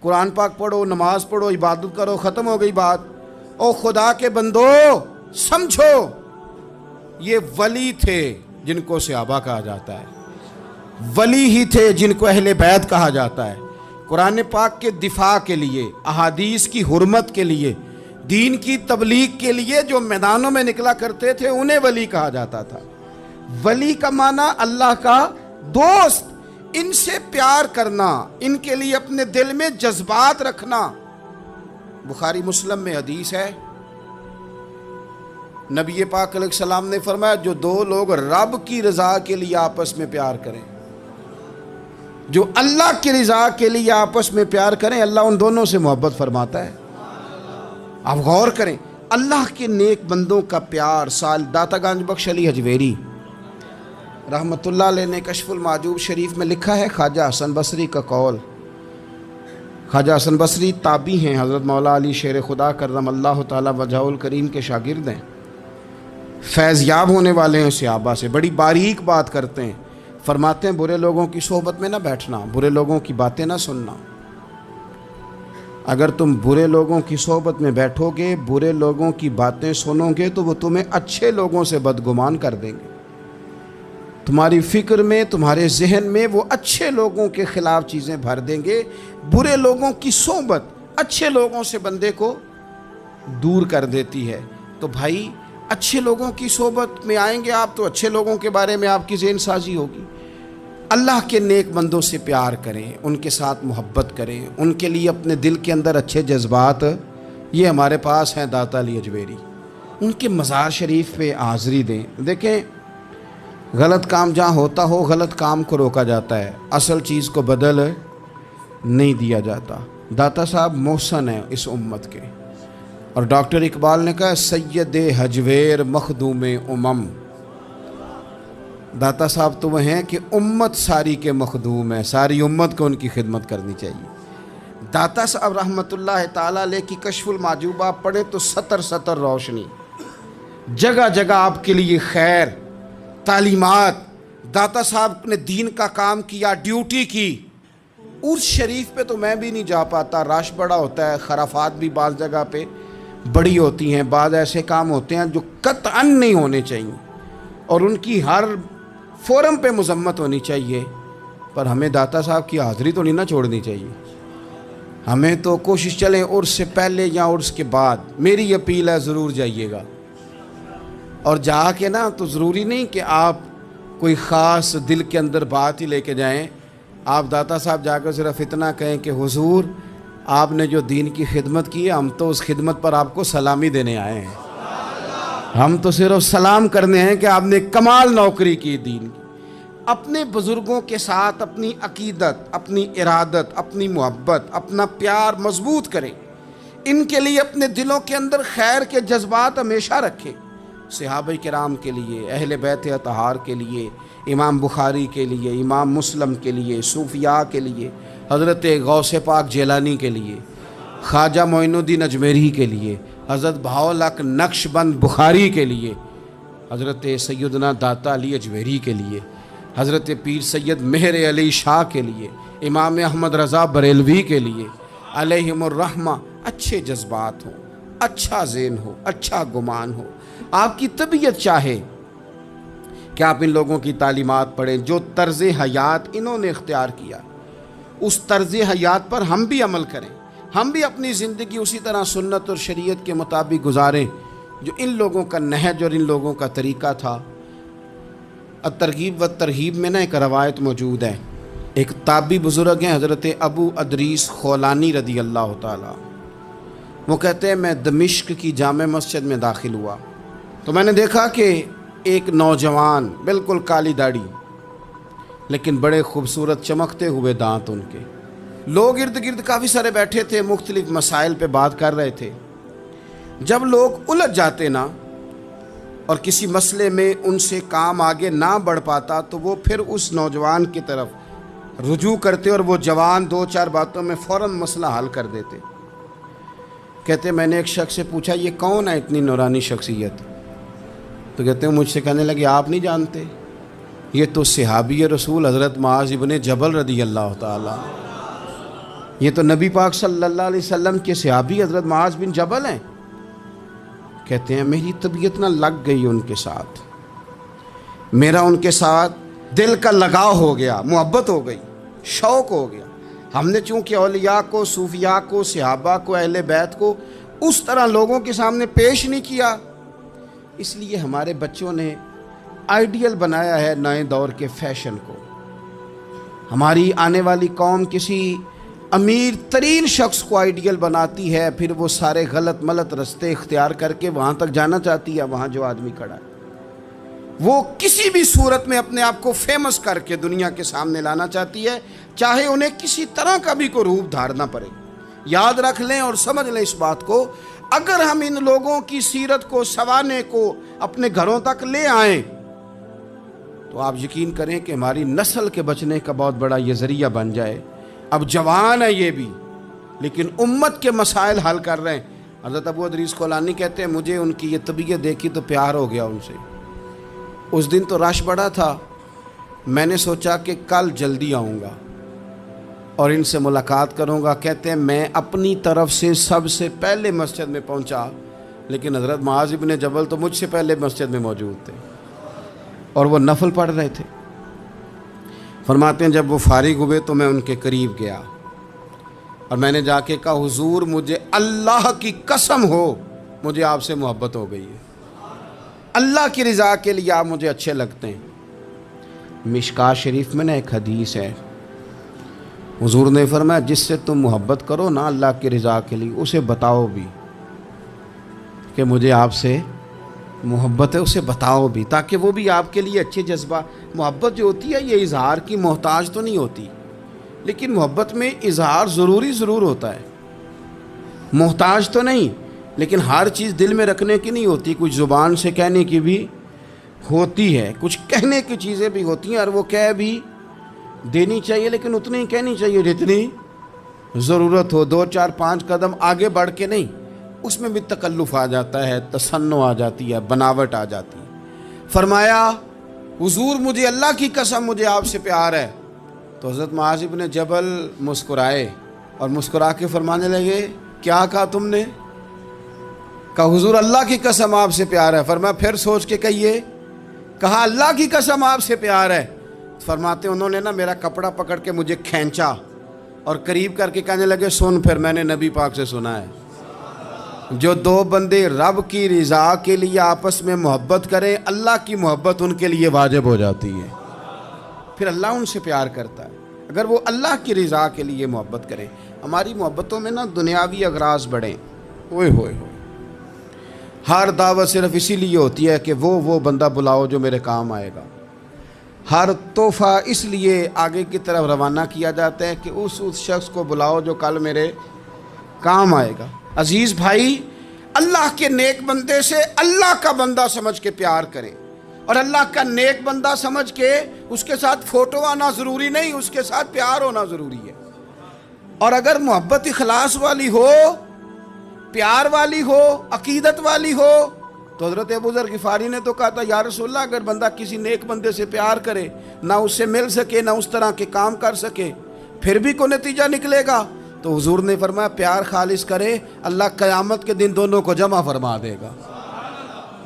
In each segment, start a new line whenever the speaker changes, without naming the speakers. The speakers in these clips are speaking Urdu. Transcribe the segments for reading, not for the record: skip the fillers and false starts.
قرآن پاک پڑھو، نماز پڑھو، عبادت کرو، ختم ہو گئی بات۔ او خدا کے بندو سمجھو، یہ ولی تھے جن کو صحابہ کہا جاتا ہے، ولی ہی تھے جن کو اہل بیت کہا جاتا ہے۔ قرآن پاک کے دفاع کے لیے، احادیث کی حرمت کے لیے، دین کی تبلیغ کے لیے جو میدانوں میں نکلا کرتے تھے انہیں ولی کہا جاتا تھا۔ ولی کا معنی اللہ کا دوست، ان سے پیار کرنا، ان کے لیے اپنے دل میں جذبات رکھنا۔ بخاری مسلم میں حدیث ہے، نبی پاک علیہ السلام نے فرمایا جو دو لوگ رب کی رضا کے لیے آپس میں پیار کریں، جو اللہ کی رضا کے لیے آپس میں پیار کریں، اللہ ان دونوں سے محبت فرماتا ہے۔ آپ غور کریں، اللہ کے نیک بندوں کا پیار۔ سال داتا گنج بخش علی حجویری رحمۃ اللہ علیہ نے کشف المعجوب شریف میں لکھا ہے، خواجہ حسن بصری کا قول۔ خواجہ حسن بصری تابعی ہیں، حضرت مولا علی شیر خدا کرم اللہ تعالی وجہہ الکریم کے شاگرد ہیں، فیض یاب ہونے والے ہیں صحابہ سے، بڑی باریک بات کرتے ہیں۔ فرماتے ہیں برے لوگوں کی صحبت میں نہ بیٹھنا، برے لوگوں کی باتیں نہ سننا۔ اگر تم برے لوگوں کی صحبت میں بیٹھو گے، برے لوگوں کی باتیں سنو گے تو وہ تمہیں اچھے لوگوں سے بدگمان کر دیں گے۔ تمہاری فکر میں، تمہارے ذہن میں وہ اچھے لوگوں کے خلاف چیزیں بھر دیں گے۔ برے لوگوں کی صحبت اچھے لوگوں سے بندے کو دور کر دیتی ہے۔ تو بھائی اچھے لوگوں کی صحبت میں آئیں گے آپ تو اچھے لوگوں کے بارے میں آپ کی ذہن سازی ہوگی۔ اللہ کے نیک بندوں سے پیار کریں، ان کے ساتھ محبت کریں، ان کے لیے اپنے دل کے اندر اچھے جذبات۔ یہ ہمارے پاس ہیں داتا علی حجویری، ان کے مزار شریف پہ حاضری دیں۔ دیکھیں، غلط کام جہاں ہوتا ہو غلط کام کو روکا جاتا ہے، اصل چیز کو بدل نہیں دیا جاتا۔ داتا صاحب محسن ہیں اس امت کے، اور ڈاکٹر اقبال نے کہا سید حجویر مخدوم امم۔ داتا صاحب تو وہ ہیں کہ امت ساری کے مخدوم ہیں، ساری امت کو ان کی خدمت کرنی چاہیے۔ داتا صاحب رحمۃ اللہ تعالیٰ علیہ کی کشف المعجوب آپ پڑھیں تو سطر سطر روشنی، جگہ جگہ آپ کے لیے خیر، تعلیمات۔ داتا صاحب نے دین کا کام کیا، ڈیوٹی کی۔ عرس شریف پہ تو میں بھی نہیں جا پاتا، رش بڑا ہوتا ہے، خرافات بھی بعض جگہ پہ بڑی ہوتی ہیں، بعض ایسے کام ہوتے ہیں جو قطعاً نہیں ہونے چاہیے اور ان کی ہر فورم پہ مذمت ہونی چاہیے، پر ہمیں داتا صاحب کی حاضری تو نہیں نہ چھوڑنی چاہیے۔ ہمیں تو کوشش چلیں عرس سے پہلے یا عرس کے بعد، میری اپیل ہے ضرور جائیے گا، اور جا کے نا تو ضروری نہیں کہ آپ کوئی خاص دل کے اندر بات ہی لے کے جائیں۔ آپ داتا صاحب جا کر صرف اتنا کہیں کہ حضور آپ نے جو دین کی خدمت کی ہے، ہم تو اس خدمت پر آپ کو سلامی دینے آئے ہیں، ہم تو صرف سلام کرنے ہیں کہ آپ نے کمال نوکری کی دین کی۔ اپنے بزرگوں کے ساتھ اپنی عقیدت، اپنی ارادت، اپنی محبت، اپنا پیار مضبوط کریں، ان کے لیے اپنے دلوں کے اندر خیر کے جذبات ہمیشہ رکھیں۔ صحابہ کرام کے لیے، اہل بیت اطہار کے لیے، امام بخاری کے لیے، امام مسلم کے لیے، صوفیاء کے لیے، حضرت غوث پاک جیلانی کے لیے، خواجہ معین الدین اجمیری کے لیے، حضرت بہاؤالحق نقش بند بخاری کے لیے، حضرت سیدنا داتا علی اجمیری کے لیے، حضرت پیر سید مہر علی شاہ کے لیے، امام احمد رضا بریلوی کے لیے، علیہم الرحمہ۔ اچھے جذبات ہوں، اچھا ذہن ہو، اچھا گمان ہو، آپ کی طبیعت چاہے کہ آپ ان لوگوں کی تعلیمات پڑھیں، جو طرز حیات انہوں نے اختیار کیا اس طرز حیات پر ہم بھی عمل کریں، ہم بھی اپنی زندگی اسی طرح سنت اور شریعت کے مطابق گزاریں جو ان لوگوں کا نہج اور ان لوگوں کا طریقہ تھا۔ الترغیب و ترہیب میں نا ایک روایت موجود ہے، ایک تابعی بزرگ ہیں حضرت ابو ادریس خولانی رضی اللہ تعالیٰ، وہ کہتے ہیں میں دمشق کی جامع مسجد میں داخل ہوا تو میں نے دیکھا کہ ایک نوجوان، بالکل کالی داڑھی لیکن بڑے خوبصورت چمکتے ہوئے دانت ان کے، لوگ ارد گرد کافی سارے بیٹھے تھے، مختلف مسائل پہ بات کر رہے تھے۔ جب لوگ الجھ جاتے نا اور کسی مسئلے میں ان سے کام آگے نہ بڑھ پاتا تو وہ پھر اس نوجوان کی طرف رجوع کرتے اور وہ جوان دو چار باتوں میں فوراً مسئلہ حل کر دیتے۔ کہتے میں نے ایک شخص سے پوچھا یہ کون ہے اتنی نورانی شخصیت؟ تو کہتے ہیں مجھ سے کہنے لگے آپ نہیں جانتے، یہ تو صحابی رسول حضرت معاذ ابن جبل رضی اللہ تعالیٰ۔ یہ تو نبی پاک صلی اللہ علیہ وسلم کے صحابی حضرت معاذ بن جبل ہیں. کہتے ہیں میری طبیعت نہ لگ گئی ان کے ساتھ, میرا ان کے ساتھ دل کا لگاؤ ہو گیا, محبت ہو گئی, شوق ہو گیا. ہم نے چونکہ اولیاء کو, صوفیاء کو, صحابہ کو, اہل بیت کو اس طرح لوگوں کے سامنے پیش نہیں کیا, اس لیے ہمارے بچوں نے آئیڈیل بنایا ہے نئے دور کے فیشن کو. ہماری آنے والی قوم کسی امیر ترین شخص کو آئیڈیل بناتی ہے, پھر وہ سارے غلط ملت رستے اختیار کر کے وہاں تک جانا چاہتی ہے. وہاں جو آدمی کھڑا ہے وہ کسی بھی صورت میں اپنے آپ کو فیمس کر کے دنیا کے سامنے لانا چاہتی ہے, چاہے انہیں کسی طرح کا بھی کوئی روپ دھارنا پڑے. یاد رکھ لیں اور سمجھ لیں اس بات کو, اگر ہم ان لوگوں کی سیرت کو, سوانے کو اپنے گھروں تک لے آئیں تو آپ یقین کریں کہ ہماری نسل کے بچنے کا بہت بڑا یہ ذریعہ بن جائے. اب جوان ہے یہ بھی, لیکن امت کے مسائل حل کر رہے ہیں. حضرت ابو ادریس خولانی کہتے ہیں مجھے ان کی یہ طبیعت دیکھی تو پیار ہو گیا ان سے. اس دن تو رش بڑا تھا, میں نے سوچا کہ کل جلدی آؤں گا اور ان سے ملاقات کروں گا. کہتے ہیں میں اپنی طرف سے سب سے پہلے مسجد میں پہنچا, لیکن حضرت معاذ بن جبل تو مجھ سے پہلے مسجد میں موجود تھے اور وہ نفل پڑھ رہے تھے. فرماتے ہیں جب وہ فارغ ہوئے تو میں ان کے قریب گیا اور میں نے جا کے کہا حضور مجھے اللہ کی قسم ہو مجھے آپ سے محبت ہو گئی ہے, اللہ کی رضا کے لیے آپ مجھے اچھے لگتے ہیں. مشکاہ شریف میں نا ایک حدیث ہے, حضور نے فرمایا جس سے تم محبت کرو نا اللہ کی رضا کے لیے, اسے بتاؤ بھی کہ مجھے آپ سے محبت ہے, اسے بتاؤ بھی, تاکہ وہ بھی آپ کے لیے اچھے جذبہ. محبت جو ہوتی ہے یہ اظہار کی محتاج تو نہیں ہوتی, لیکن محبت میں اظہار ضرور ہوتا ہے, محتاج تو نہیں, لیکن ہر چیز دل میں رکھنے کی نہیں ہوتی, کچھ زبان سے کہنے کی بھی ہوتی ہے, کچھ کہنے کی چیزیں بھی ہوتی ہیں, اور وہ کہہ بھی دینی چاہیے لیکن اتنی ہی کہنی چاہیے جتنی ضرورت ہو. 2 4 5 قدم آگے بڑھ کے نہیں, اس میں بھی تکلف آ جاتا ہے, تصنع آ جاتی ہے, بناوٹ آ جاتی ہے. فرمایا حضور مجھے اللہ کی قسم مجھے آپ سے پیار ہے. تو حضرت معاذ بن جبل مسکرائے اور مسکرا کے فرمانے لگے کیا کہا تم نے؟ کہا حضور اللہ کی قسم آپ سے پیار ہے. فرمایا پھر سوچ کے کہیے. کہا اللہ کی قسم آپ سے پیار ہے. فرماتے انہوں نے نا میرا کپڑا پکڑ کے مجھے کھینچا اور قریب کر کے کہنے لگے سن پھر میں نے نبی پاک سے سنا ہے جو 2 بندے رب کی رضا کے لیے آپس میں محبت کریں اللہ کی محبت ان کے لیے واجب ہو جاتی ہے, پھر اللہ ان سے پیار کرتا ہے اگر وہ اللہ کی رضا کے لیے محبت کریں. ہماری محبتوں میں نا دنیاوی اغراض بڑھیں, ہوئے ہوئے ہر دعوت صرف اسی لیے ہوتی ہے کہ وہ بندہ بلاؤ جو میرے کام آئے گا. ہر تحفہ اس لیے آگے کی طرف روانہ کیا جاتا ہے کہ اس شخص کو بلاؤ جو کل میرے کام آئے گا. عزیز بھائی, اللہ کے نیک بندے سے اللہ کا بندہ سمجھ کے پیار کریں, اور اللہ کا نیک بندہ سمجھ کے اس کے ساتھ فوٹو آنا ضروری نہیں, اس کے ساتھ پیار ہونا ضروری ہے. اور اگر محبت اخلاص والی ہو, پیار والی ہو, عقیدت والی ہو, تو حضرت ابو ذر غفاری نے تو کہا تھا یا رسول اللہ اگر بندہ کسی نیک بندے سے پیار کرے, نہ اس سے مل سکے نہ اس طرح کے کام کر سکے, پھر بھی کوئی نتیجہ نکلے گا, تو حضور نے فرمایا پیار خالص کرے, اللہ قیامت کے دن دونوں کو جمع فرما دے گا.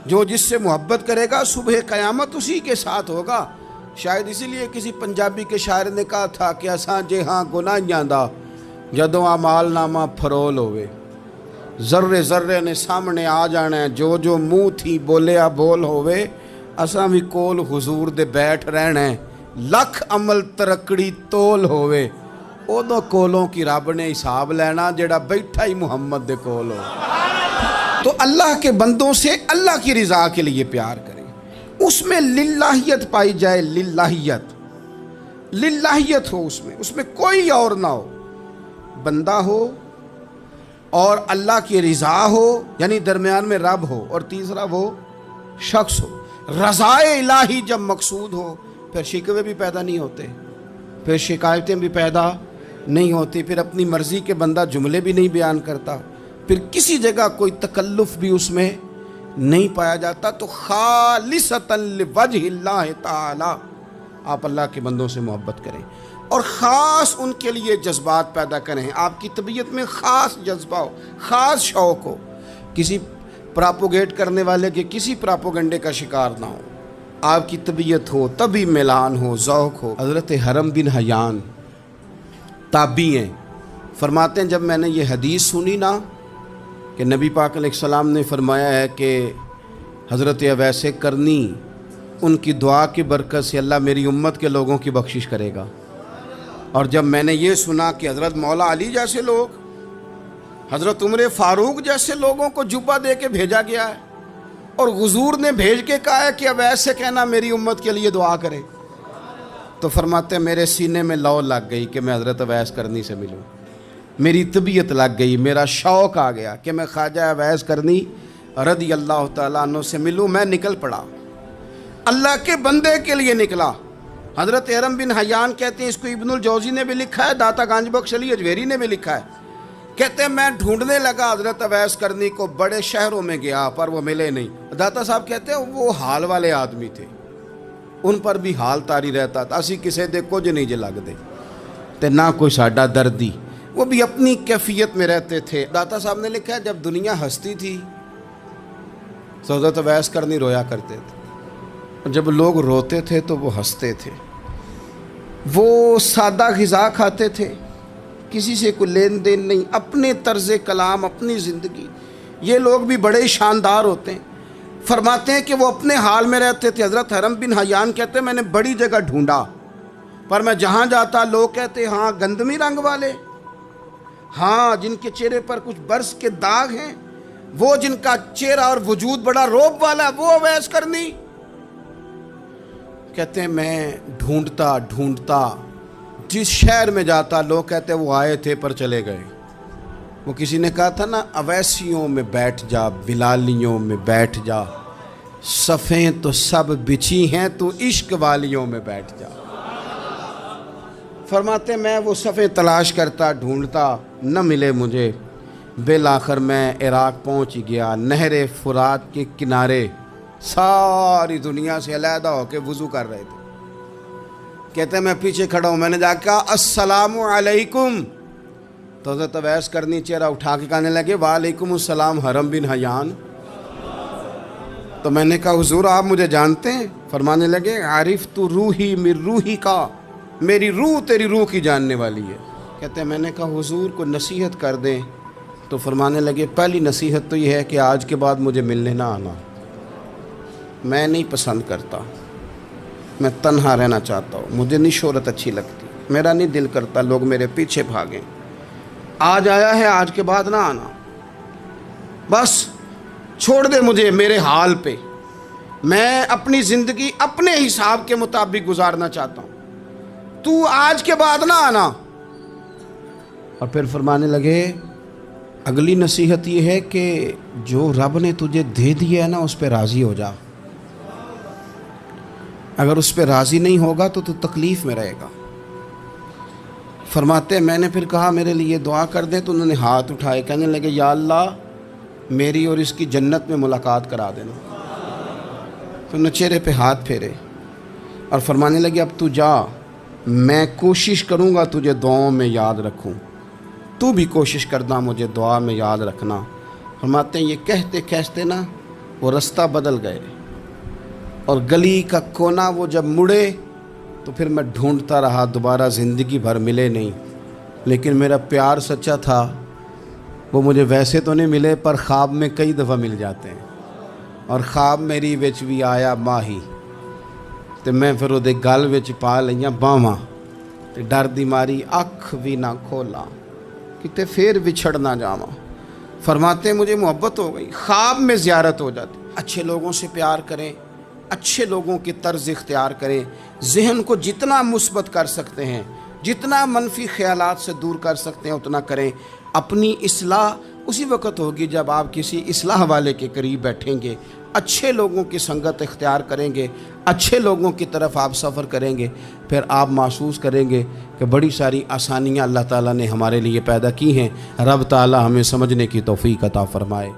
جو جس سے محبت کرے گا صبح قیامت اسی کے ساتھ ہوگا. شاید اسی لیے کسی پنجابی کے شاعر نے کہا تھا کہ اساں جے ہاں گناہیاں دا جدوں اعمال نامہ فرول ہوئے, ذرے ذرے نے سامنے آ جانا ہے, جو منہ تھی بولیا بول ہوئے, اساں بھی کول حضور دے بیٹھ رہنا ہے, لکھ عمل ترکڑی تول ہوئے, ادو کولوں کی رب نے حساب لینا جڑا بیٹھا ہی محمد دے کول ہو. تو اللہ کے بندوں سے اللہ کی رضا کے لیے پیار کریں, اس میں للہیت پائی جائے, للہیت ہو, اس میں کوئی اور نہ ہو, بندہ ہو اور اللہ کی رضا ہو, یعنی درمیان میں رب ہو, اور تیسرا وہ شخص ہو. رضا الہی جب مقصود ہو پھر شکوے بھی پیدا نہیں ہوتے, پھر شکایتیں بھی پیدا نہیں ہوتی, پھر اپنی مرضی کے بندہ جملے بھی نہیں بیان کرتا, پھر کسی جگہ کوئی تکلف بھی اس میں نہیں پایا جاتا. تو خالصۃ لوجہ اللہ تعالی آپ اللہ کے بندوں سے محبت کریں. اور خاص ان کے لیے جذبات پیدا کریں، آپ کی طبیعت میں خاص جذبہ ہو، خاص شوق ہو، کسی پراپوگیٹ کرنے والے کے کسی پراپوگنڈے کا شکار نہ ہو، آپ کی طبیعت ہو، طبی میلان ہو، ذوق ہو۔ حضرت حرم بن حیان تابعی ہیں، فرماتے ہیں جب میں نے یہ حدیث سنی نا کہ نبی پاک علیہ السلام نے فرمایا ہے کہ حضرت اویس کرنی ان کی دعا کی برکت سے اللہ میری امت کے لوگوں کی بخشش کرے گا، اور جب میں نے یہ سنا کہ حضرت مولا علی جیسے لوگ، حضرت عمر فاروق جیسے لوگوں کو جبہ دے کے بھیجا گیا ہے، اور حضور نے بھیج کے کہا ہے کہ اویس سے کہنا میری امت کے لیے دعا کرے، تو فرماتے ہیں میرے سینے میں لو لگ گئی کہ میں حضرت اویس کرنی سے ملوں، میری طبیعت لگ گئی، میرا شوق آ گیا کہ میں خواجہ اویس کرنی رضی اللہ تعالیٰ عنہ سے ملوں۔ میں نکل پڑا، اللہ کے بندے کے لیے نکلا۔ حضرت حرم بن حیان کہتے ہیں، اس کو ابن الجوزی نے بھی لکھا ہے، داتا گنج بخش علی اجویری نے بھی لکھا ہے، کہتے ہیں میں ڈھونڈنے لگا حضرت اویس کرنی کو، بڑے شہروں میں گیا پر وہ ملے نہیں۔ داتا صاحب کہتے ہیں وہ حال والے آدمی تھے، ان پر بھی حال تاری رہتا تھا، اسی کسے دے کچھ نہیں جے لگ دے تے نہ کوئی ساڈا دردی، وہ بھی اپنی کیفیت میں رہتے تھے۔ داتا صاحب نے لکھا ہے جب دنیا ہستی تھی تو حضرت اویس کرنی رویا کرتے تھے، جب لوگ روتے تھے تو وہ ہنستے تھے، وہ سادہ غذا کھاتے تھے، کسی سے کوئی لین دین نہیں، اپنے طرز کلام، اپنی زندگی۔ یہ لوگ بھی بڑے شاندار ہوتے ہیں، فرماتے ہیں کہ وہ اپنے حال میں رہتے تھے۔ حضرت حرم بن حیان کہتے ہیں میں نے بڑی جگہ ڈھونڈا، پر میں جہاں جاتا لوگ کہتے ہاں گندمی رنگ والے، ہاں جن کے چہرے پر کچھ برس کے داغ ہیں، وہ جن کا چہرہ اور وجود بڑا روب والا، وہ اویس کرنی۔ کہتے ہیں میں ڈھونڈتا جس شہر میں جاتا لوگ کہتے وہ آئے تھے پر چلے گئے۔ وہ کسی نے کہا تھا نا اویسیوں میں بیٹھ جا، بلالیوں میں بیٹھ جا، صفیں تو سب بچھی ہیں تو عشق والیوں میں بیٹھ جا۔ فرماتے میں وہ صفیں تلاش کرتا ڈھونڈتا، نہ ملے مجھے، بالآخر میں عراق پہنچ گیا، نہر فرات کے کنارے، ساری دنیا سے علیحدہ ہو کے وضو کر رہے تھے۔ کہتے ہیں میں پیچھے کھڑا ہوں، میں نے جا کے کہا السلام علیکم، تو حضرت اویس کرنی چہرہ اٹھا کے کہنے لگے وعلیکم السلام حرم بن حیان۔ تو میں نے کہا حضور آپ مجھے جانتے ہیں؟ فرمانے لگے عرفت روحی من روحی کا، میری روح تیری روح کی جاننے والی ہے۔ کہتے ہیں میں نے کہا حضور کو نصیحت کر دیں، تو فرمانے لگے پہلی نصیحت تو یہ ہے کہ آج کے بعد مجھے ملنے نہ آنا، میں نہیں پسند کرتا، میں تنہا رہنا چاہتا ہوں، مجھے نہیں شہرت اچھی لگتی، میرا نہیں دل کرتا لوگ میرے پیچھے بھاگیں، آج آیا ہے آج کے بعد نہ آنا، بس چھوڑ دے مجھے میرے حال پہ، میں اپنی زندگی اپنے حساب کے مطابق گزارنا چاہتا ہوں، تو آج کے بعد نہ آنا۔ اور پھر فرمانے لگے اگلی نصیحت یہ ہے کہ جو رب نے تجھے دے دیا ہے نا اس پہ راضی ہو جا، اگر اس پہ راضی نہیں ہوگا تو تکلیف میں رہے گا۔ فرماتے ہیں میں نے پھر کہا میرے لیے دعا کر دیں، تو انہوں نے ہاتھ اٹھائے، کہنے لگے یا اللہ میری اور اس کی جنت میں ملاقات کرا دینا۔ تو انہوں نے چہرے پہ ہاتھ پھیرے اور فرمانے لگے اب تو جا، میں کوشش کروں گا تجھے دعاؤں میں یاد رکھوں، تو بھی کوشش کرنا مجھے دعا میں یاد رکھنا۔ فرماتے ہیں یہ کہتے کہتے نا وہ رستہ بدل گئے، اور گلی کا کونا وہ جب مڑے تو پھر میں ڈھونڈتا رہا، دوبارہ زندگی بھر ملے نہیں، لیکن میرا پیار سچا تھا، وہ مجھے ویسے تو نہیں ملے پر خواب میں کئی دفعہ مل جاتے ہیں، اور خواب میری وچ بھی آیا ماہی، تو میں پھر وہ گل وچ پا لئیاں باواں، تے ڈر دی ماری اکھ بھی نہ کھولا کتے پھر بچھڑ نہ جاواں۔ فرماتے ہیں مجھے محبت ہو گئی، خواب میں زیارت ہو جاتی۔ اچھے لوگوں سے پیار کریں، اچھے لوگوں کی طرز اختیار کریں، ذہن کو جتنا مثبت کر سکتے ہیں، جتنا منفی خیالات سے دور کر سکتے ہیں اتنا کریں۔ اپنی اصلاح اسی وقت ہوگی جب آپ کسی اصلاح والے کے قریب بیٹھیں گے، اچھے لوگوں کی سنگت اختیار کریں گے، اچھے لوگوں کی طرف آپ سفر کریں گے، پھر آپ محسوس کریں گے کہ بڑی ساری آسانیاں اللہ تعالیٰ نے ہمارے لیے پیدا کی ہیں۔ رب تعالیٰ ہمیں سمجھنے کی توفیق عطا فرمائے۔